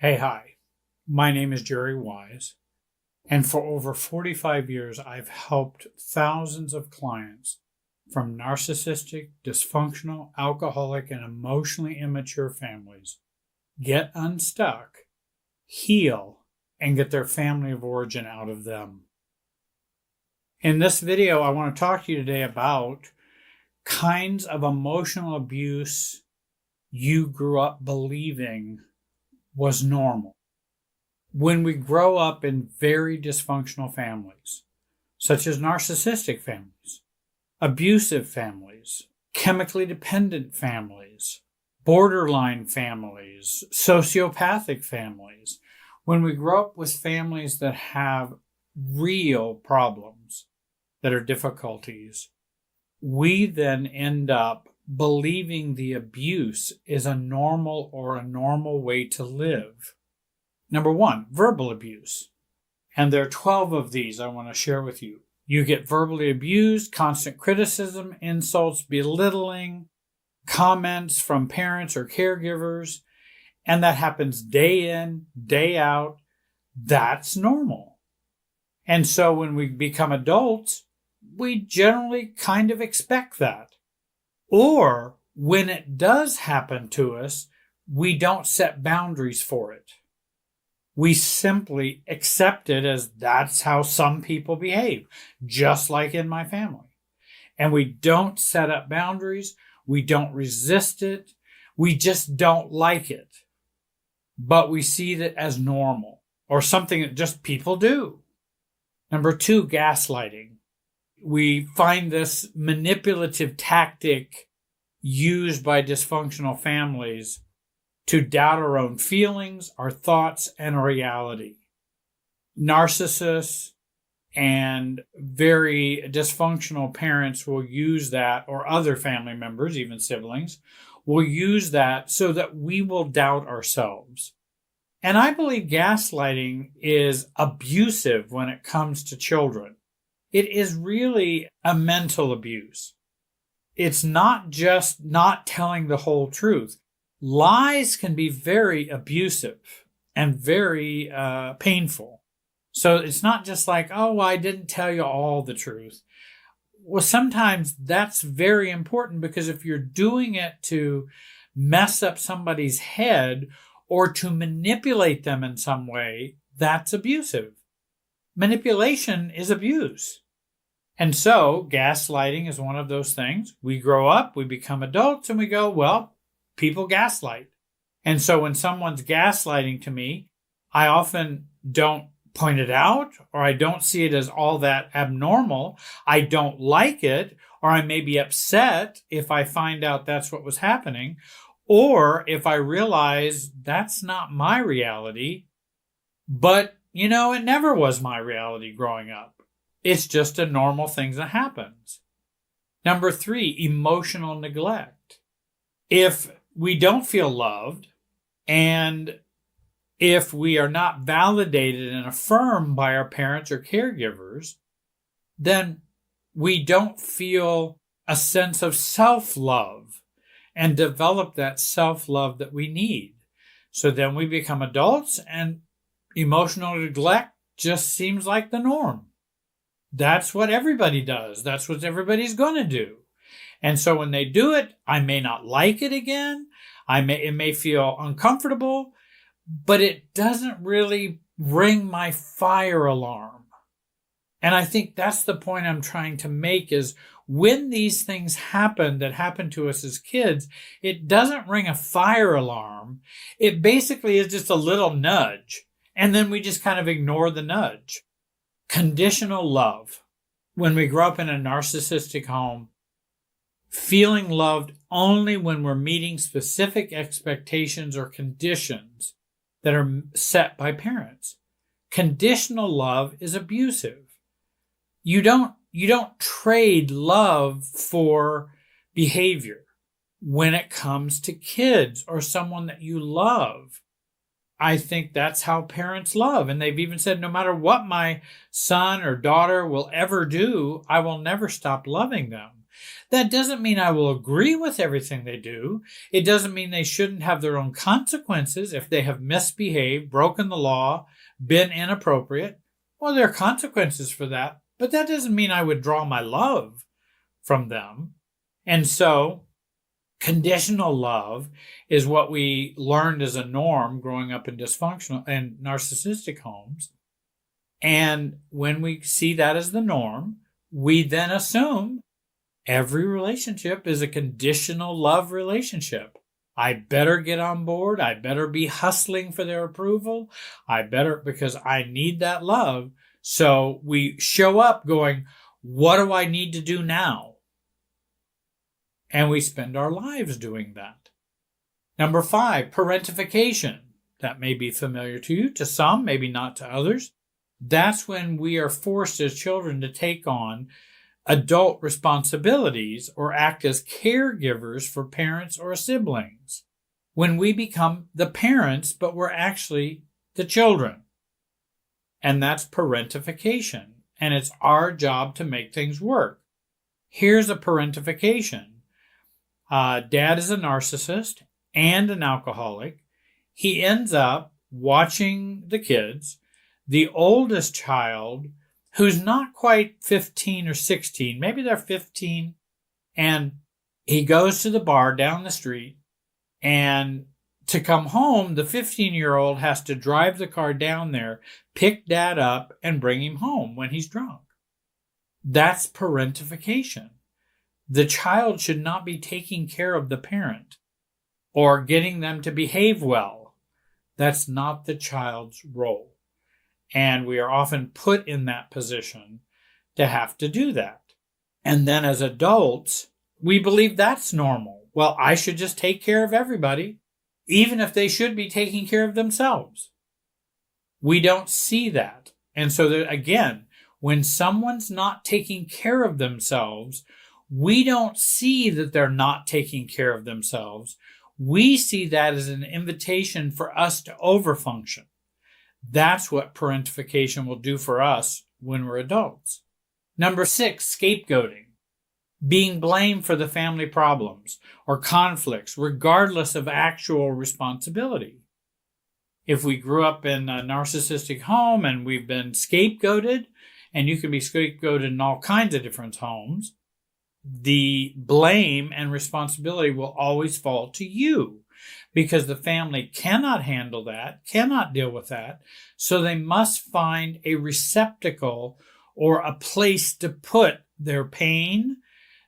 Hi. My name is Jerry Wise, and for over 45 years, I've helped thousands of clients from narcissistic, dysfunctional, alcoholic, and emotionally immature families get unstuck, heal, and get their family of origin out of them. In this video, I want to talk to you today about kinds of emotional abuse you grew up believing was normal. When we grow up in very dysfunctional families, such as narcissistic families, abusive families, chemically dependent families, borderline families, sociopathic families, when we grow up with families that have real problems, that are difficulties, we then end up believing the abuse is a normal way to live. Number one, verbal abuse. And there are 12 of these I want to share with you. You get verbally abused, constant criticism, insults, belittling, comments from parents or caregivers, and that happens day in, day out. That's normal. And so when we become adults, we generally kind of expect that. Or when it does happen to us, we don't set boundaries for it. We simply accept it as that's how some people behave, just like in my family. And we don't set up boundaries. We don't resist it. We just don't like it. But we see it as normal or something that just people do. Number two, gaslighting. We find this manipulative tactic used by dysfunctional families to doubt our own feelings, our thoughts, and our reality. Narcissists and very dysfunctional parents will use that, or other family members, even siblings, will use that so that we will doubt ourselves. And I believe gaslighting is abusive when it comes to children. It is really a mental abuse. It's not just not telling the whole truth. Lies can be very abusive and very painful. So it's not just like, oh, I didn't tell you all the truth. Well, sometimes that's very important because if you're doing it to mess up somebody's head or to manipulate them in some way, that's abusive. Manipulation is abuse. And so gaslighting is one of those things. We grow up, we become adults, and we go, well, people gaslight. And so when someone's gaslighting to me, I often don't point it out, or I don't see it as all that abnormal. I don't like it, or I may be upset if I find out that's what was happening, or if I realize that's not my reality, but, it never was my reality growing up. It's just a normal thing that happens. Number three, emotional neglect. If we don't feel loved, and if we are not validated and affirmed by our parents or caregivers, then we don't feel a sense of self-love and develop that self-love that we need. So then we become adults and emotional neglect just seems like the norm. That's what everybody does. That's what everybody's going to do. And so when they do it, I may not like it again. It may feel uncomfortable, but it doesn't really ring my fire alarm. And I think that's the point I'm trying to make is when these things happen that happen to us as kids, it doesn't ring a fire alarm. It basically is just a little nudge. And then we just kind of ignore the nudge. Conditional love. When we grow up in a narcissistic home, feeling loved only when we're meeting specific expectations or conditions that are set by parents. Conditional love is abusive. You don't trade love for behavior when it comes to kids or someone that you love. I think that's how parents love. And they've even said, no matter what my son or daughter will ever do, I will never stop loving them. That doesn't mean I will agree with everything they do. It doesn't mean they shouldn't have their own consequences if they have misbehaved, broken the law, been inappropriate. Well, there are consequences for that, but that doesn't mean I would draw my love from them. And so conditional love is what we learned as a norm growing up in dysfunctional and narcissistic homes. And when we see that as the norm, we then assume every relationship is a conditional love relationship. I better get on board. I better be hustling for their approval. Because I need that love. So we show up going, what do I need to do now? And we spend our lives doing that. Number 5, parentification. That may be familiar to you, to some, maybe not to others. That's when we are forced as children to take on adult responsibilities or act as caregivers for parents or siblings. When we become the parents, but we're actually the children. And that's parentification. And it's our job to make things work. Here's a parentification. Dad is a narcissist and an alcoholic. He ends up watching the kids. The oldest child, who's not quite 15 or 16, maybe they're 15, and he goes to the bar down the street, and to come home, the 15-year-old has to drive the car down there, pick dad up, and bring him home when he's drunk. That's parentification. The child should not be taking care of the parent or getting them to behave well. That's not the child's role. And we are often put in that position to have to do that. And then as adults, we believe that's normal. Well, I should just take care of everybody, even if they should be taking care of themselves. We don't see that. And so that, again, when someone's not taking care of themselves, we don't see that they're not taking care of themselves. We see that as an invitation for us to overfunction. That's what parentification will do for us when we're adults. Number 6, scapegoating. Being blamed for the family problems or conflicts, regardless of actual responsibility. If we grew up in a narcissistic home and we've been scapegoated, and you can be scapegoated in all kinds of different homes, the blame and responsibility will always fall to you because the family cannot handle that, cannot deal with that. So they must find a receptacle or a place to put their pain,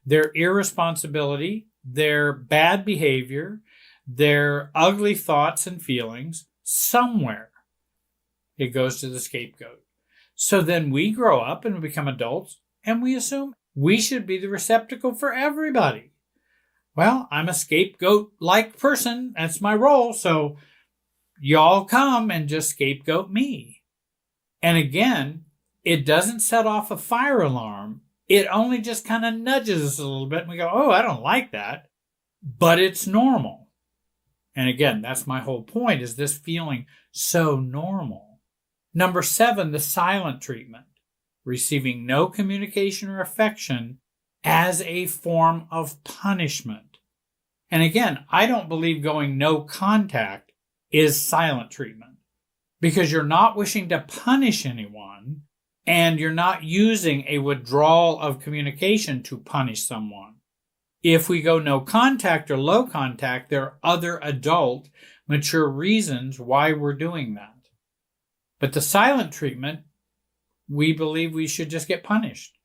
their irresponsibility, their bad behavior, their ugly thoughts and feelings somewhere. It goes to the scapegoat. So then we grow up and become adults and we assume we should be the receptacle for everybody. Well, I'm a scapegoat-like person. That's my role. So y'all come and just scapegoat me. And again, it doesn't set off a fire alarm. It only just kind of nudges us a little bit. And we go, oh, I don't like that. But it's normal. And again, that's my whole point, is this feeling so normal. Number 7, the silent treatment. Receiving no communication or affection as a form of punishment. And again, I don't believe going no contact is silent treatment because you're not wishing to punish anyone and you're not using a withdrawal of communication to punish someone. If we go no contact or low contact, there are other adult, mature reasons why we're doing that. But the silent treatment, we believe we should just get punished.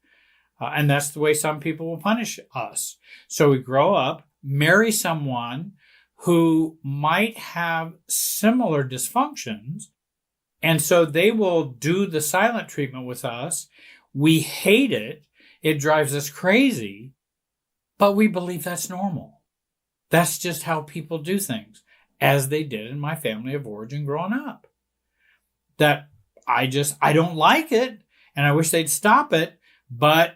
And that's the way some people will punish us. So we grow up, marry someone who might have similar dysfunctions, and so they will do the silent treatment with us. We hate it. It drives us crazy, but we believe that's normal. That's just how people do things, as they did in my family of origin growing up. That I don't like it, and I wish they'd stop it, but,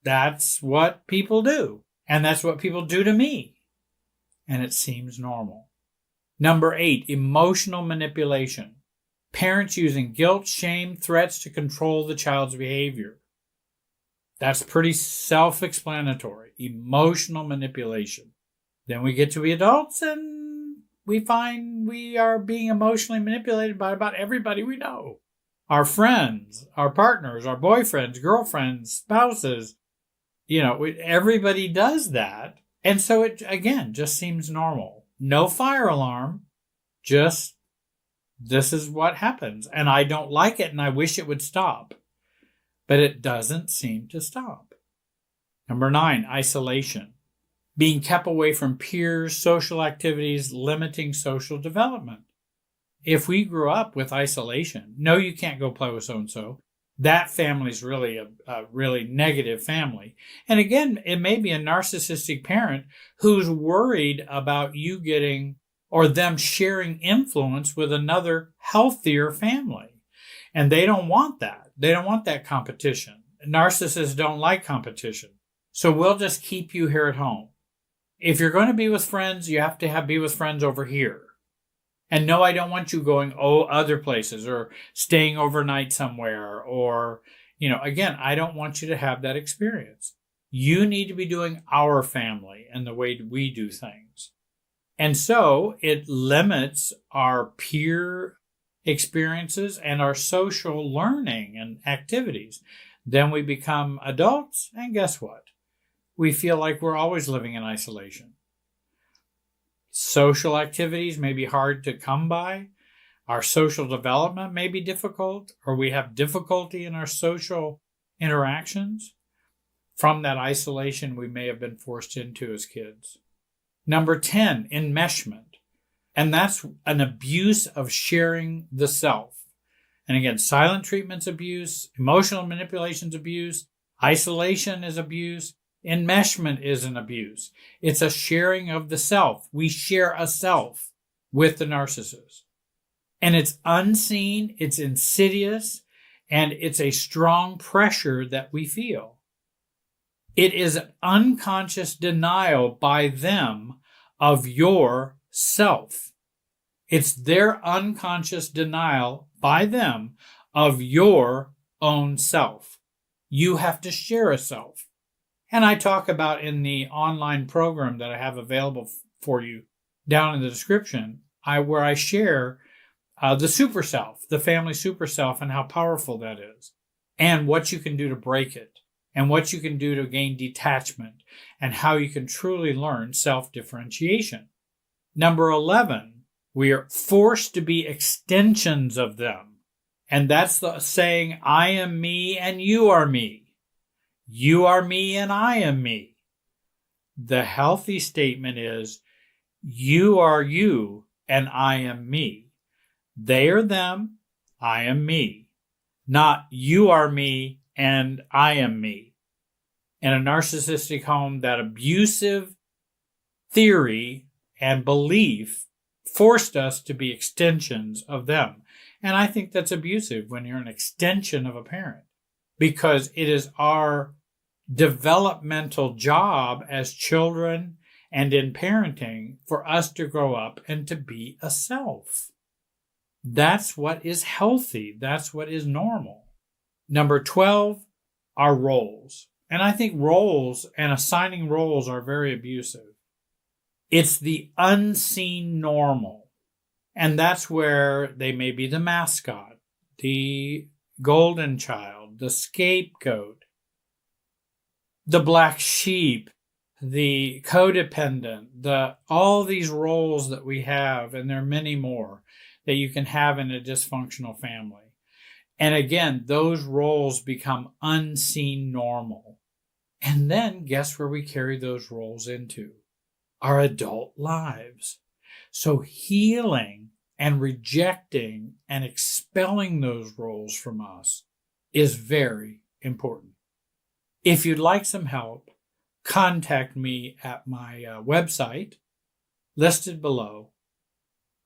that's what people do, and that's what people do to me, and it seems normal. Number 8, emotional manipulation. Parents using guilt, shame, threats to control the child's behavior. That's pretty self-explanatory. Emotional manipulation. Then we get to be adults and we find we are being emotionally manipulated by about everybody we know. Our friends, our partners, our boyfriends, girlfriends, spouses. Everybody does that. And so it, again, just seems normal. No fire alarm. Just, this is what happens. And I don't like it and I wish it would stop. But it doesn't seem to stop. Number 9, isolation. Being kept away from peers, social activities, limiting social development. If we grew up with isolation, no, you can't go play with so-and-so. That family's really a really negative family. And again, it may be a narcissistic parent who's worried about you getting or them sharing influence with another healthier family. And they don't want that. They don't want that competition. Narcissists don't like competition. So we'll just keep you here at home. If you're going to be with friends, you have to be with friends over here. And no, I don't want you going, other places or staying overnight somewhere or, again, I don't want you to have that experience. You need to be doing our family and the way we do things. And so it limits our peer experiences and our social learning and activities. Then we become adults, and guess what? We feel like we're always living in isolation. Social activities may be hard to come by. Our social development may be difficult, or we have difficulty in our social interactions from that isolation we may have been forced into as kids. Number 10, enmeshment. And that's an abuse of sharing the self. And again, silent treatment's abuse, emotional manipulation's abuse, isolation is abuse, enmeshment is an abuse. It's a sharing of the self. We share a self with the narcissist. And it's unseen, it's insidious, and it's a strong pressure that we feel. It is an unconscious denial by them of your self. It's their unconscious denial by them of your own self. You have to share a self. And I talk about in the online program that I have available for you down in the description, where I share the super self, the family super self, and how powerful that is, and what you can do to break it, and what you can do to gain detachment, and how you can truly learn self-differentiation. Number 11, we are forced to be extensions of them. And that's the saying, I am me and you are me. You are me and I am me. The healthy statement is, you are you and I am me. They are them, I am me. Not you are me and I am me. In a narcissistic home, that abusive theory and belief forced us to be extensions of them. And I think that's abusive when you're an extension of a parent, because it is our developmental job as children and in parenting for us to grow up and to be a self. That's what is healthy. That's what is normal. Number 12, our roles. And I think roles and assigning roles are very abusive. It's the unseen normal. And that's where they may be the mascot, the golden child, the scapegoat, the black sheep, the codependent, all these roles that we have, and there are many more that you can have in a dysfunctional family. And again, those roles become unseen normal. And then guess where we carry those roles into? Our adult lives. So healing and rejecting and expelling those roles from us is very important. If you'd like some help, contact me at my website listed below.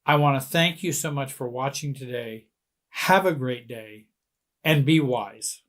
I want to thank you so much for watching today. Have a great day and be wise.